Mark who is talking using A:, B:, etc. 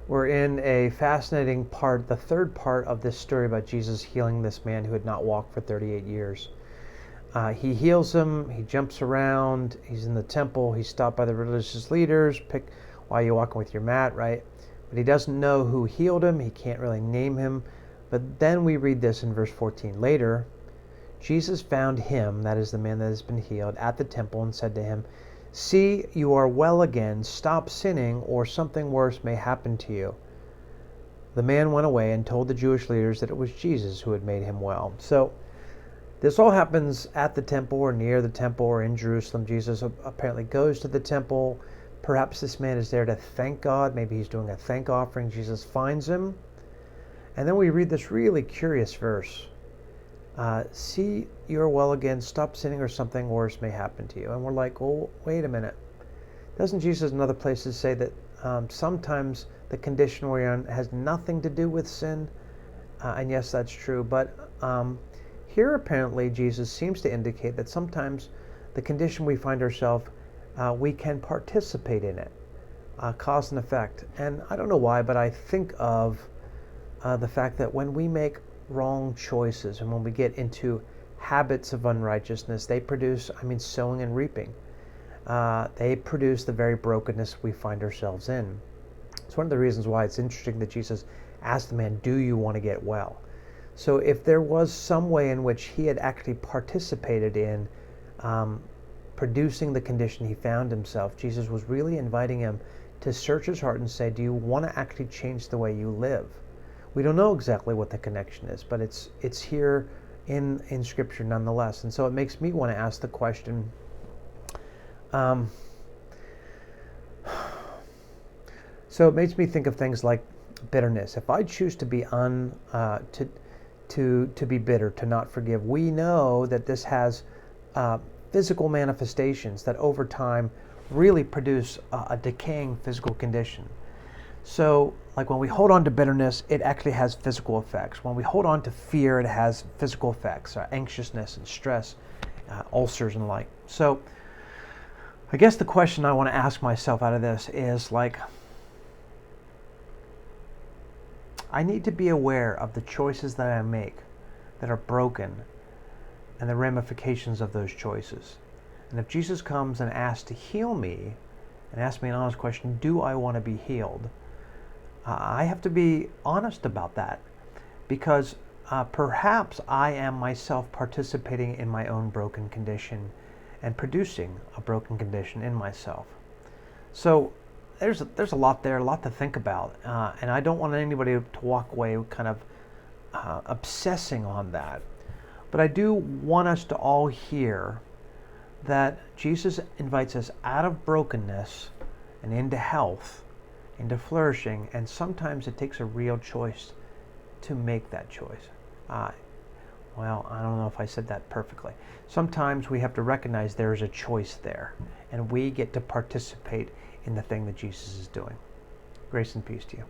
A: We're in a fascinating part, the third part of this story about Jesus healing this man who had not walked for 38 years. He heals him, he jumps around, he's in the temple, he's stopped by the religious leaders, why are you walking with your mat, right? But he doesn't know who healed him, he can't really name him. But then we read this in verse 14. Later, Jesus found him, that is the man that has been healed, at the temple and said to him, "See, you are well again. Stop sinning, or something worse may happen to you." The man went away and told the Jewish leaders that it was Jesus who had made him well. So this all happens at the temple or near the temple or in Jerusalem. Jesus apparently goes to the temple. Perhaps this man is there to thank God. Maybe he's doing a thank offering. Jesus finds him. And then we read this really curious verse. See, you are well again. Stop sinning or something worse may happen to you. And we're like, well, wait a minute. Doesn't Jesus in other places say that sometimes the condition we're in has nothing to do with sin? And yes, that's true. But here apparently Jesus seems to indicate that sometimes the condition we find ourselves, we can participate in it, cause and effect. And I don't know why, but I think of the fact that when we make wrong choices and when we get into habits of unrighteousness, they produce, sowing and reaping. They produce the very brokenness we find ourselves in. It's one of the reasons why it's interesting that Jesus asked the man, "Do you want to get well?" So if there was some way in which he had actually participated in producing the condition he found himself, Jesus was really inviting him to search his heart and say, do you want to actually change the way you live? We don't know exactly what the connection is, but it's here in Scripture nonetheless. And so it makes me want to ask the question, so it makes me think of things like bitterness. If I choose to be to be bitter, to not forgive, we know that this has physical manifestations that over time really produce a decaying physical condition. So, like when we hold on to bitterness, it actually has physical effects. When we hold on to fear, it has physical effects, anxiousness and stress, ulcers and the like. So, I guess the question I want to ask myself out of this is like, I need to be aware of the choices that I make that are broken and the ramifications of those choices. And if Jesus comes and asks to heal me and asks me an honest question, do I want to be healed? I have to be honest about that, because perhaps I am myself participating in my own broken condition and producing a broken condition in myself. So there's a lot there, a lot to think about, and I don't want anybody to walk away kind of obsessing on that. But I do want us to all hear that Jesus invites us out of brokenness and into health, into flourishing, and sometimes it takes a real choice to make that choice. Well, I don't know if I said that perfectly. Sometimes we have to recognize there is a choice there, and we get to participate in the thing that Jesus is doing. Grace and peace to you.